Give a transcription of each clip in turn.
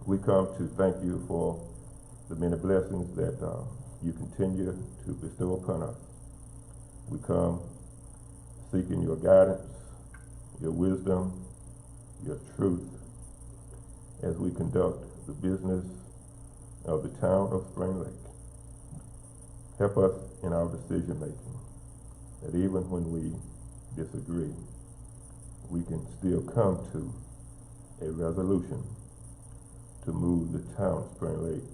We come to thank you for the many blessings that you continue to bestow upon us. We come seeking your guidance, your wisdom, your truth as we conduct the business of the town of Spring Lake. Help us in our decision making, that even when we disagree, we can still come to a resolution to move the town of Spring Lake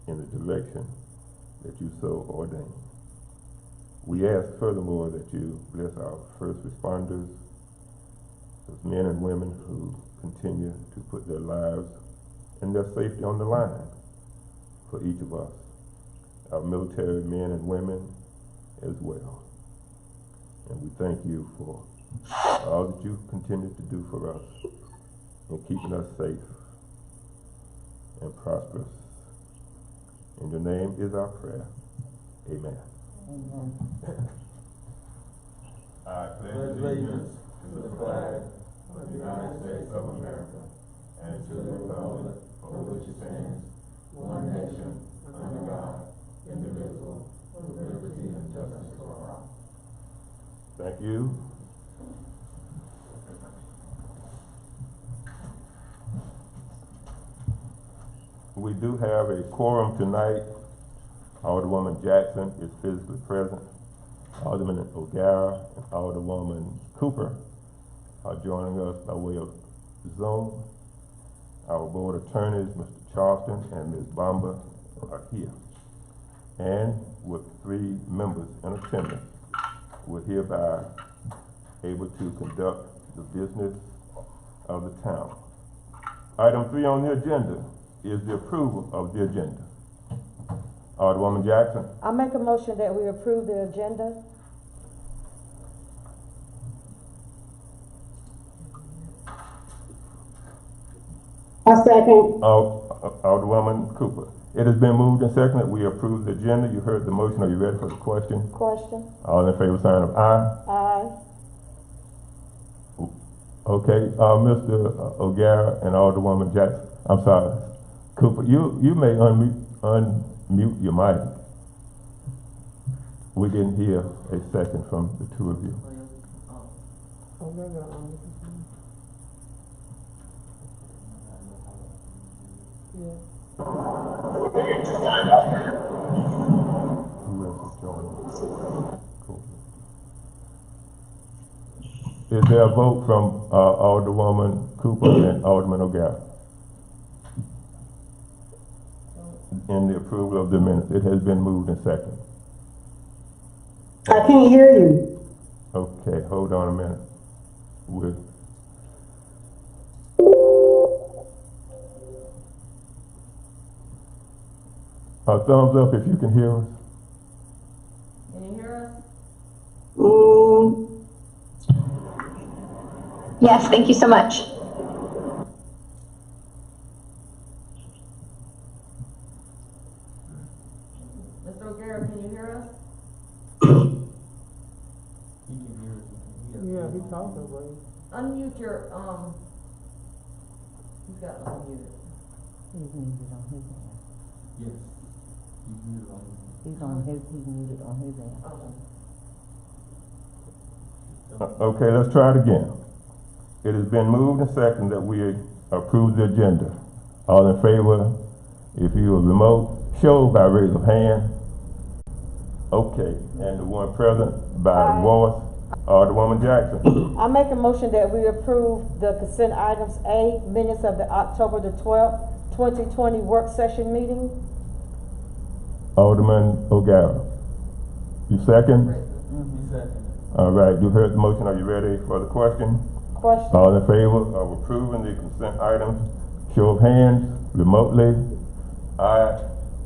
in the direction that you so ordained. We ask furthermore that you bless our first responders, those men and women who continue to put their lives and their safety on the line for each of us, our military men and women as well. And we thank you for all that you continue to do for us in keeping us safe and prosperous. In your name is our prayer. Amen. Amen. I pledge allegiance to the flag of the United States of America and to the republic for which it stands, one nation, under God, indivisible, with liberty and justice for all. Thank you. We do have a quorum tonight. Alderwoman Jackson is physically present. Alderman O'Gara and Alderwoman Cooper are joining us by way of Zoom. Our board attorneys, Mr. Charleston and Ms. Bomba, are here. And with 3 members in attendance, we're hereby able to conduct the business of the town. Item 3 on the agenda is the approval of the agenda. Alderwoman Jackson. I make a motion that we approve the agenda. I second. Alderwoman Cooper. It has been moved and seconded that we approve the agenda. You heard the motion. Are you ready for the question? Question. All in favor, sign of aye. Aye. Okay, Mr. O'Gara and Alderwoman Jackson. I'm sorry, Cooper. You may unmute your mic. We didn't hear a second from the 2 of you. Who else is joining? Cool. Is there a vote from Alderwoman Cooper and Alderman O'Gara in the approval of the minutes? It has been moved and seconded. I can't hear you. Okay, hold on a minute. Thumbs up if you can hear us. Can you hear us? Yes, thank you so much. Mr. O'Gara, can you hear us? He can hear us. Yeah, he talking, boy. Unmute your, he's got unmuted. He's muted on his end. Yes. He's muted on his. He's muted on his end. Okay, let's try it again. It has been moved and seconded that we approve the agenda. All in favor, if you are remote, show by raise of hand. Okay, and the one present by voice, Alderwoman Jackson. I make a motion that we approve the consent items A, minutes of the October the 12th, 2020 work session meeting. Alderman O'Gara. You second? He seconded. All right, you heard the motion. Are you ready for the question? Question. All in favor of approving the consent items, show of hands, remotely. Aye.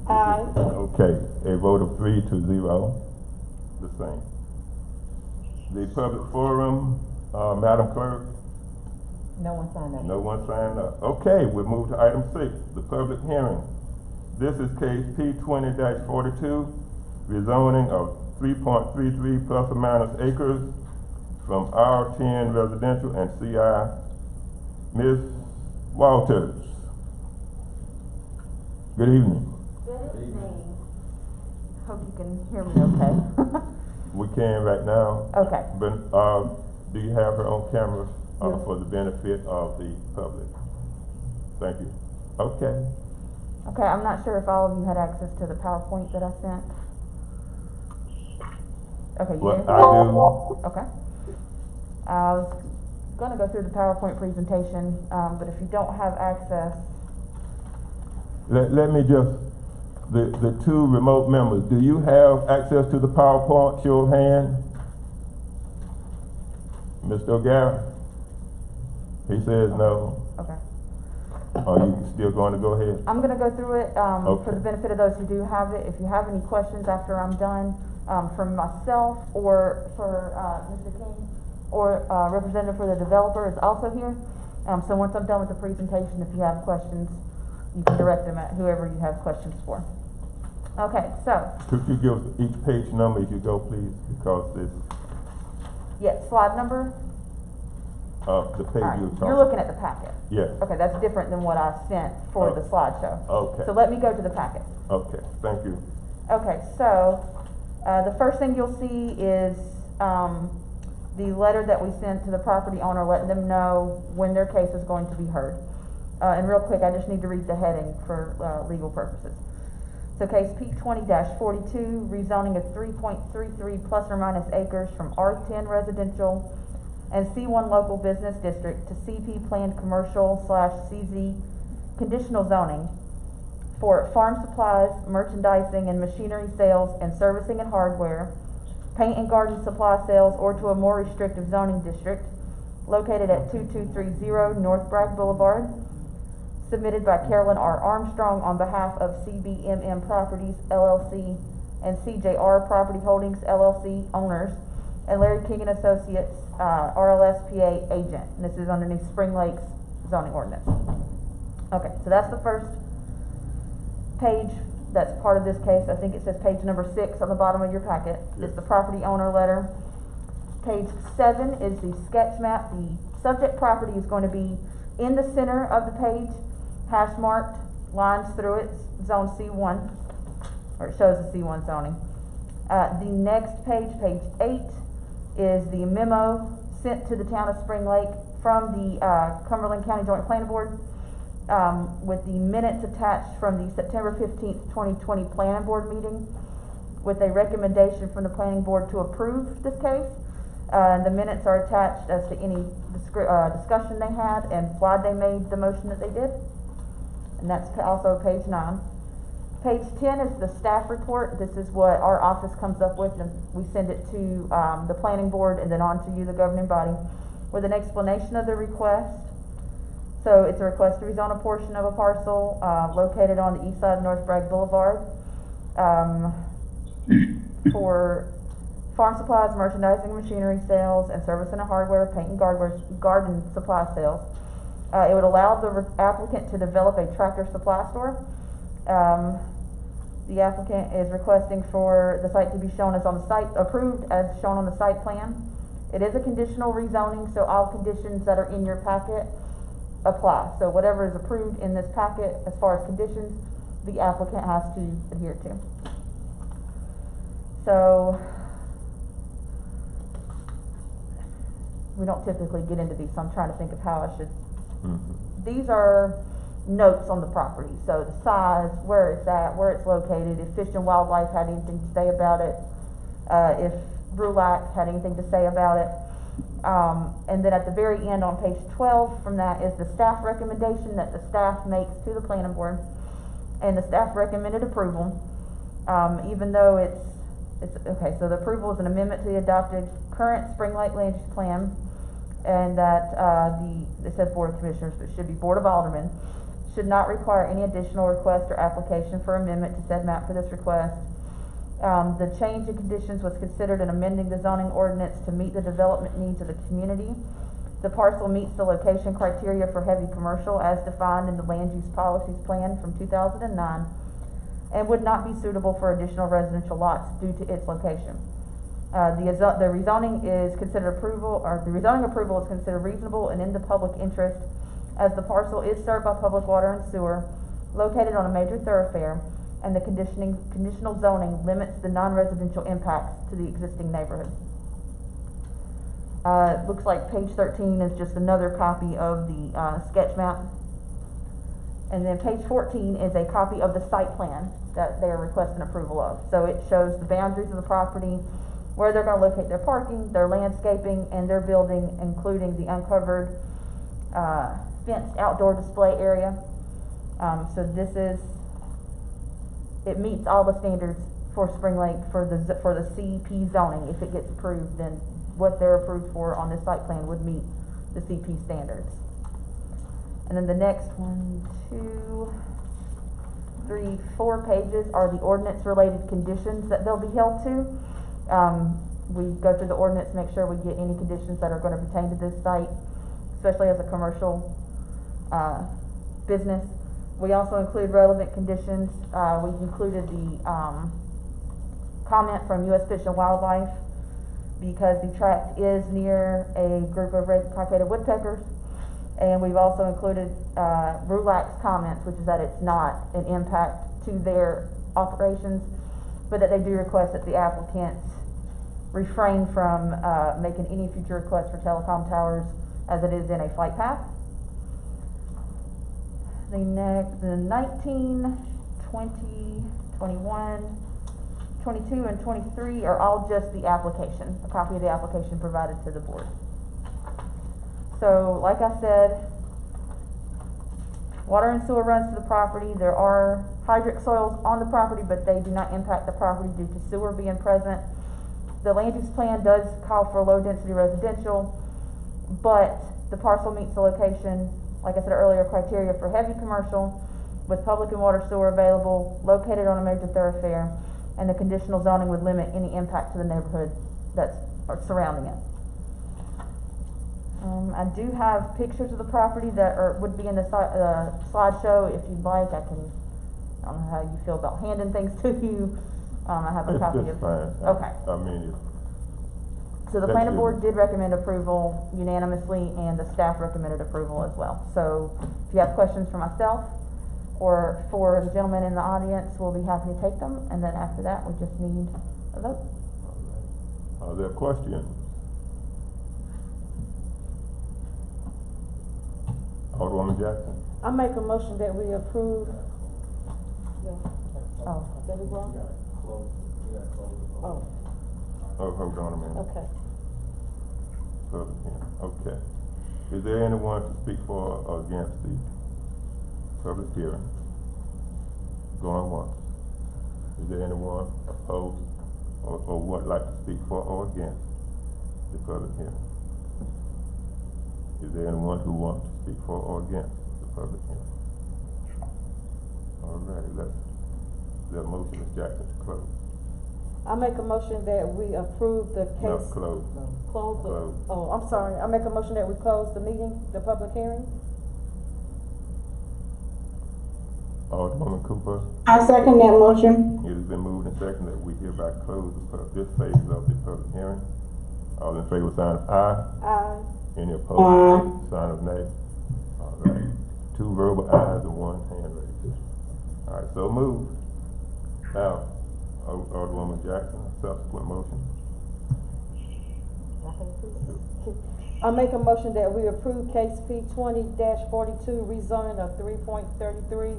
Aye. Okay, a vote of 3-0, the same. The public forum, Madam Clerk. No one signed up. No one signed up. Okay, we'll move to item 6, the public hearing. This is case P20-42, rezoning of 3.33 plus or minus acres from R10 residential and CI. Ms. Walters. Good evening. Good evening. Hope you can hear me okay. We can right now, Okay. but, do you have her on camera, Yes. for the benefit of the public? Thank you. Okay. Okay, I'm not sure if all of you had access to the PowerPoint that I sent. Okay, you Well, did? I do. Okay. I was gonna go through the PowerPoint presentation, but if you don't have access, Let me just, the two remote members, do you have access to the PowerPoint? Show of hand. Mr. O'Gara? He says no. okay. Are you still going to go ahead? I'm gonna go through it, for Okay. the benefit of those who do have it. If you have any questions after I'm done, from myself or for, Mr. King, or, representative for the developer is also here. So once I'm done with the presentation, if you have questions, you can direct them at whoever you have questions for. Okay, so, Could you give each page number as you go, please? Because this, yeah, slide number. the page Alright, you're talking. you're looking at the packet. Yes. Okay, that's different than what I sent for the slideshow. Okay. So let me go to the packet. Okay, thank you. Okay, so, the first thing you'll see is, the letter that we sent to the property owner letting them know when their case is going to be heard. And real quick, I just need to read the heading for, legal purposes. So case P 20-42, rezoning of 3.33 plus or minus acres from R10 residential and C1 local business district to CP planned commercial/CZ conditional zoning for farm supplies, merchandising and machinery sales and servicing and hardware, paint and garden supply sales, or to a more restrictive zoning district located at 2230 North Bragg Boulevard, submitted by Carolyn R. Armstrong on behalf of CBMM Properties LLC and CJR Property Holdings LLC owners, and Larry King and Associates, RLSPA agent. And this is underneath Spring Lake's zoning ordinance. Okay, so that's the first page that's part of this case. I think it says page number 6 on the bottom of your packet. It's the property owner letter. Page 7 is the sketch map. The subject property is going to be in the center of the page, hash marked, lines through it, zone C1, or it shows the C1 zoning. The next page, page 8, is the memo sent to the town of Spring Lake from the Cumberland County Joint Planning Board, with the minutes attached from the September 15th, 2020 Planning Board meeting, with a recommendation from the Planning Board to approve this case. The minutes are attached as to any discussion they had and why they made the motion that they did. And that's also page 9. Page 10 is the staff report. This is what our office comes up with, and we send it to the Planning Board and then on to you, the governing body, with an explanation of the request. So it's a request to rezone a portion of a parcel located on the east side of North Bragg Boulevard for farm supplies, merchandising, machinery sales, and service and hardware, paint and garden supply sales. It would allow the applicant to develop a tractor supply store. The applicant is requesting for the site to be shown as on the site, approved as shown on the site plan. It is a conditional rezoning, so all conditions that are in your packet apply. So whatever is approved in this packet as far as conditions, the applicant has to adhere to. So we don't typically get into these, so I'm trying to think of how I should. These are notes on the property, so the size, where it's at, where it's located, if Fish and Wildlife had anything to say about it, if Brulac had anything to say about it. And then at the very end on page 12 from that is the staff recommendation that the staff makes to the planning board. And the staff recommended approval, even though it's okay, so the approval is an amendment to the adopted current Spring Lake land use plan, and that it says Board of Commissioners, but it should be Board of Aldermen, should not require any additional request or application for amendment to said map for this request. The change in conditions was considered in amending the zoning ordinance to meet the development needs of the community. The parcel meets the location criteria for heavy commercial as defined in the land use policies plan from 2009 and would not be suitable for additional residential lots due to its location. The rezoning is considered approval, or the rezoning approval is considered reasonable and in the public interest as the parcel is served by public water and sewer, located on a major thoroughfare, and the conditional zoning limits the non-residential impacts to the existing neighborhood. Looks like page 13 is just another copy of the sketch map. And then page 14 is a copy of the site plan that they are requesting approval of. So it shows the boundaries of the property, where they're going to locate their parking, their landscaping, and their building, including the uncovered fenced outdoor display area. So it meets all the standards for Spring Lake for the CP zoning. If it gets approved, then what they're approved for on this site plan would meet the CP standards. And then the next 4 pages are the ordinance-related conditions that they'll be held to. We go through the ordinance, make sure we get any conditions that are going to pertain to this site, especially as a commercial business. We also include relevant conditions. We've included the comment from U.S. Fish and Wildlife, because the tract is near a group of red cockaded woodpeckers. And we've also included RULAC's comments, which is that it's not an impact to their operations, but that they do request that the applicants refrain from making any future requests for telecom towers, as it is in a flight path. The 19, 20, 21, 22, and 23 are all just the application, a copy of the application provided to the board. So, like I said, water and sewer runs to the property. There are hydric soils on the property, but they do not impact the property due to sewer being present. The land use plan does call for low density residential, but the parcel meets the location, like I said earlier, criteria for heavy commercial with public and water sewer available, located on a major thoroughfare, and the conditional zoning would limit any impact to the neighborhood that's surrounding it. I do have pictures of the property that would be in the slideshow. If you'd like, I don't know how you feel about handing things to you. I have a copy of. Fine. Okay. I mean, so the planning board did recommend approval unanimously, and the staff recommended approval as well. So if you have questions for myself or for the gentleman in the audience, we'll be happy to take them. And then after that, we just need a vote. Are there questions? Alderwoman Jackson? I make a motion that we approve. Oh. Did we wrong? Oh, Oh, hold on a minute. okay. Public hearing. Okay. Is there anyone to speak for or against the public hearing? Going once. Is there anyone opposed or would like to speak for or against the public hearing? Is there anyone who wants to speak for or against the public hearing? All right, is there a motion, Ms. Jackson, to close? I make a motion that we approve the case. No, close. Close the, Close. oh, I'm sorry. I make a motion that we close the meeting, the public hearing. Alderwoman Cooper, I second that motion. it has been moved and seconded that we hereby close this phase of the public hearing. All in favor, sign of aye. Aye. Any opposed? Sign of nay. All right. 2 verbal ayes and 1 hand raised. All right, so moved. Now, Alderwoman Jackson, subsequent motion. I make a motion that we approve case P 20-42, rezoning of 3.33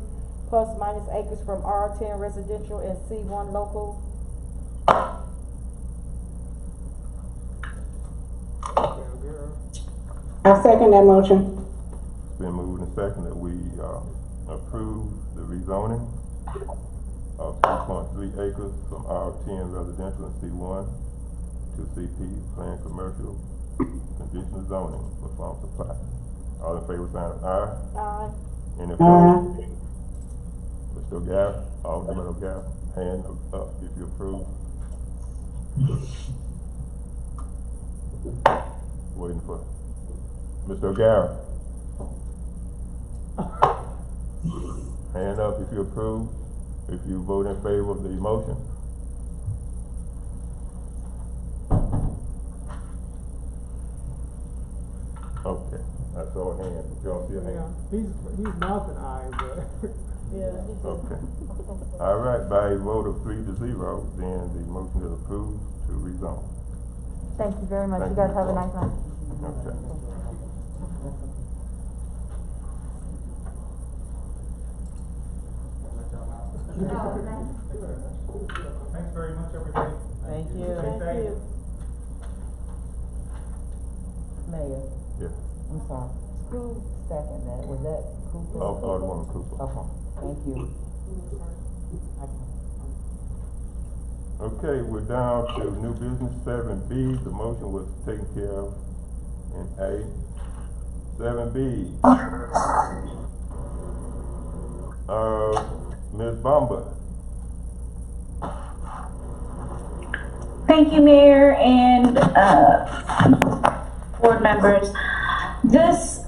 plus minus acres from R10 residential and C1 local. I second that motion. It's been moved and seconded that we approve the rezoning of 3.3 acres from R10 residential and C1 to CP planned commercial conditional zoning for farm supply. All in favor, sign of aye. Aye. Any opposed? Mr. O'Gara, Alderman O'Gara, hand up if you approve. Waiting for Mr. O'Gara. Hand up if you approve, if you vote in favor of the motion. Okay, I saw a hand. Did y'all see a hand? He's mouthing aye, but Yeah. Okay. All right, by a vote of 3-0, then the motion is approved to rezone. Thank you very much. Thank You guys you, have a Ms. nice night. Okay. Thanks very much, everybody. Thank you. Stay safe. Mayor, Yeah. I'm sorry. Who seconded that? Was that Cooper? Alderman Cooper. Okay, thank you. Okay, we're down to new business 7B. The motion was taken care of in A. 7B. Ms. Bamba. Thank you, Mayor and board members. This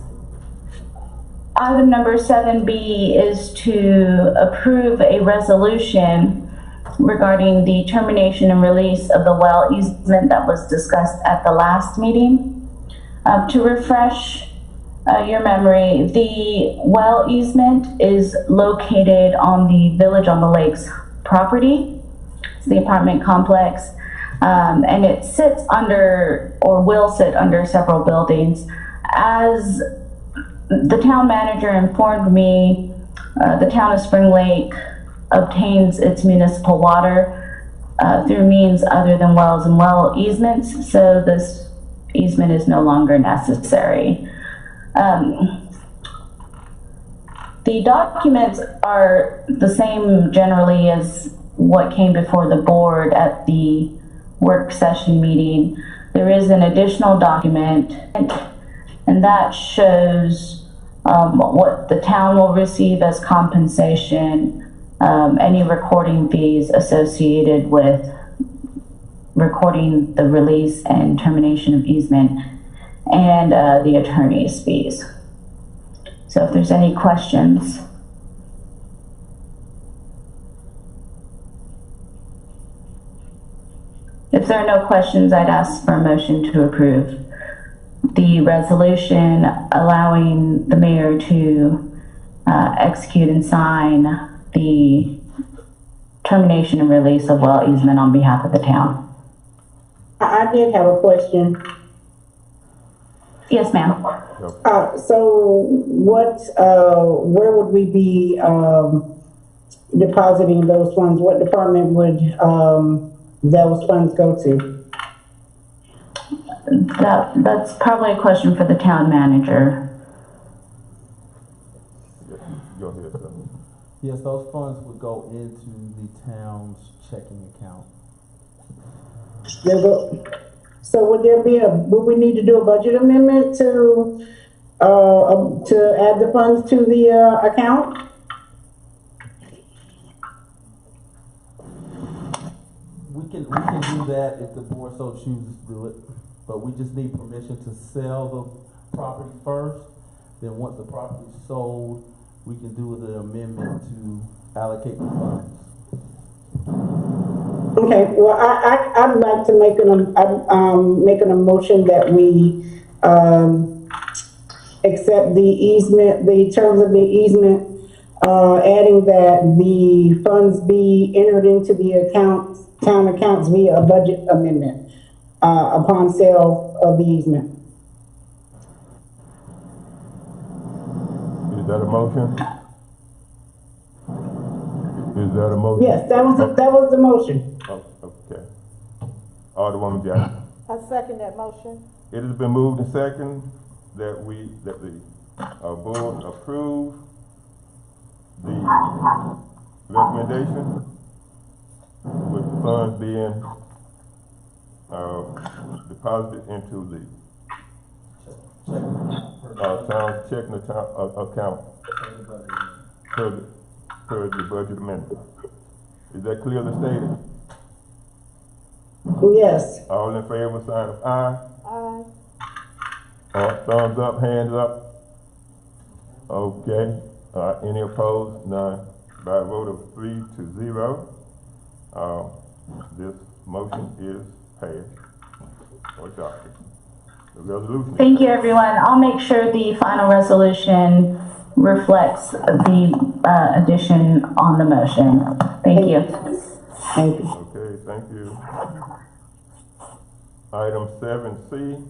item number 7B is to approve a resolution regarding the termination and release of the well easement that was discussed at the last meeting. To refresh your memory, the well easement is located on the Village on the Lakes property. It's the apartment complex. And it sits under, or will sit under, several buildings. As the town manager informed me, the town of Spring Lake obtains its municipal water through means other than wells and well easements, so this easement is no longer necessary. The documents are the same generally as what came before the board at the work session meeting. There is an additional document, and that shows what the town will receive as compensation, any recording fees associated with recording the release and termination of easement, and the attorney's fees. So if there's any questions. If there are no questions, I'd ask for a motion to approve the resolution allowing the mayor to execute and sign the termination and release of well easement on behalf of the town. I did have a question. Yes, ma'am. So what, where would we be, depositing those funds? What department would, those funds go to? That's probably a question for the town manager. Go ahead, sir. Yes, those funds would go into the town's checking account. So would we need to do a budget amendment to add the funds to the, account? We can do that if the board so chooses to do it, but we just need permission to sell the property first. Then once the property is sold, we can do the amendment to allocate the funds. Okay, well, I'd like to make making a motion that we, accept the easement, the terms of the easement, adding that the funds be entered into the accounts, town accounts via a budget amendment, upon sale of the easement. Is that a motion? Is that a motion? Yes, that was the motion. Oh, okay. Alderwoman Jackson. I second that motion. It has been moved and second that the board approve the recommendation with the funds being deposited into the town's checking account per the budget amendment. Is that clearly stated? Yes. All in favor, sign of aye. Aye. Thumbs up, hands up. Okay. Any opposed? None. By a vote of 3-0, this motion is passed or adopted. The resolution. Thank you, everyone. I'll make sure the final resolution reflects the addition on the motion. Thank you. Thank you. Okay, thank you. Item 7C,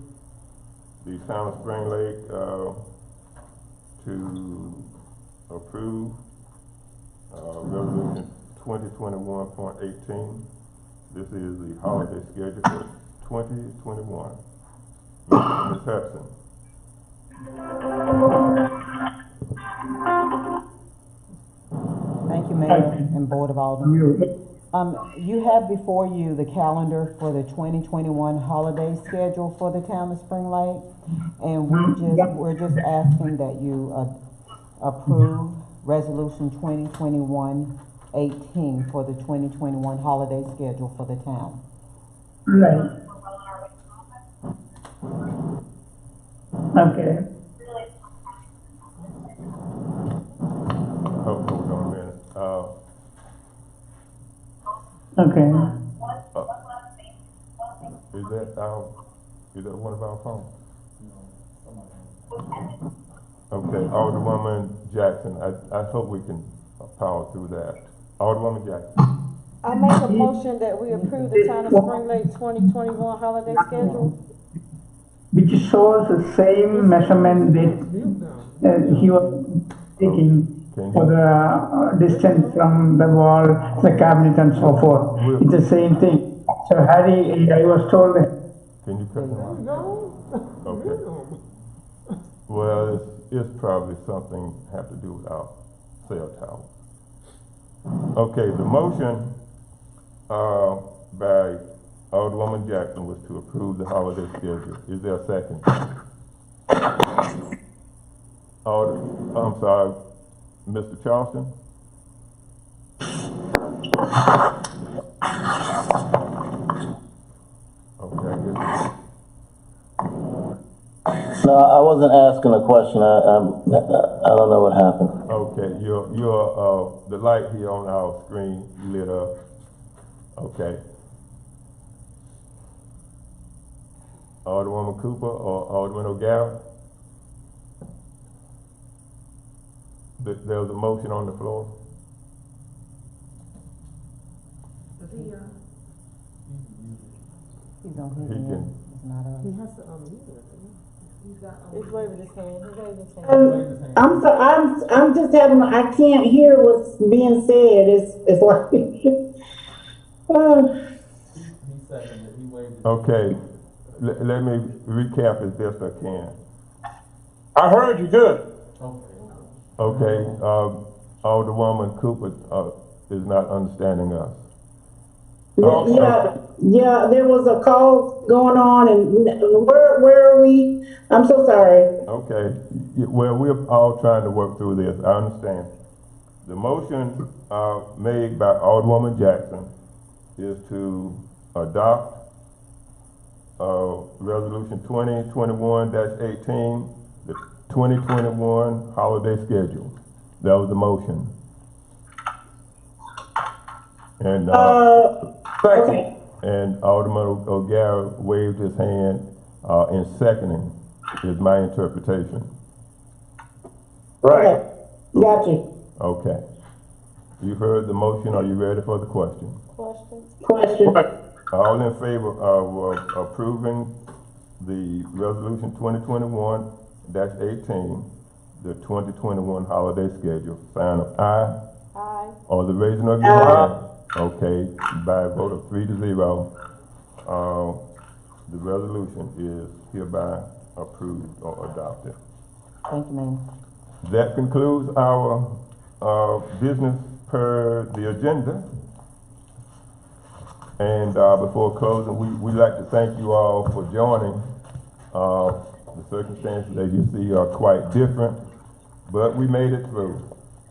the Town of Spring Lake, to approve, resolution 2021.18. This is the holiday schedule for 2021. Ms. Hudson. Thank you, Mayor and Board of Aldermen. You have before you the calendar for the 2021 holiday schedule for the town of Spring Lake. And we're just asking that you approve resolution 2021-18 for the 2021 holiday schedule for the town. Right. Okay. Hold on a minute. Okay. Is that one of our phones? Okay, Alderwoman Jackson, I hope we can power through that. Alderwoman Jackson. I make a motion that we approve the Town of Spring Lake 2021 holiday schedule. Which shows the same measurement that he was taking for the distance from the wall, the cabinet and so forth. It's the same thing. So Harry, I was told that. Can you cut him off? Okay. Well, it's probably something have to do with our cell tower. Okay, the motion by Alderwoman Jackson was to approve the holiday schedule. Is there a second? I'm sorry, Mr. Charleston? Okay, I guess. No, I wasn't asking a question. I don't know what happened. Okay, the light here on our screen lit up. Okay. Alderwoman Cooper or Alderman O'Gara? There was a motion on the floor. He's on his He end. can. It's not us. He's waving his hand, he's waving his hand. I'm just having, I can't hear what's being said. It's like, Okay, let me recap as best I can. I heard you good. Okay, Alderwoman Cooper is not understanding us. yeah, there was a call going on and where are we? I'm so sorry. Okay, well, we're all trying to work through this, I understand. The motion made by Alderwoman Jackson is to adopt Resolution 2021-18, the 2021 holiday schedule. That was the motion. And Okay. and Alderman O'Gara waved his hand in seconding is my interpretation. Right. Okay. Got you. Okay. You heard the motion. Are you ready for the question? Question. All in favor of approving the resolution 2021-18, the 2021 holiday schedule, sign of aye. Aye. Or the raising of your hand. Okay, by a vote of 3-0, the resolution is hereby approved or adopted. Thank you, Mayor. That concludes our business per the agenda. And before closing, we'd like to thank you all for joining. The circumstances, as you see, are quite different, but we made it through.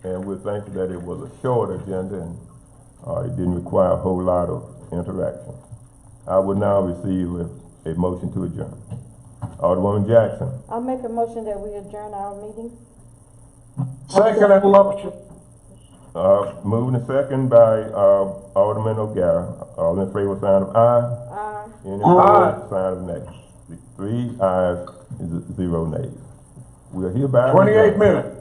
And we're thankful that it was a short agenda and it didn't require a whole lot of interaction. I will now receive a motion to adjourn. Alderwoman Jackson. I'll make a motion that we adjourn our meeting. Second that motion. Moved and second by Alderman O'Gara. All in favor, sign of aye. Aye. Any opposed, sign of nay. 3 ayes, 0 nays. We are hereby. 28 minutes.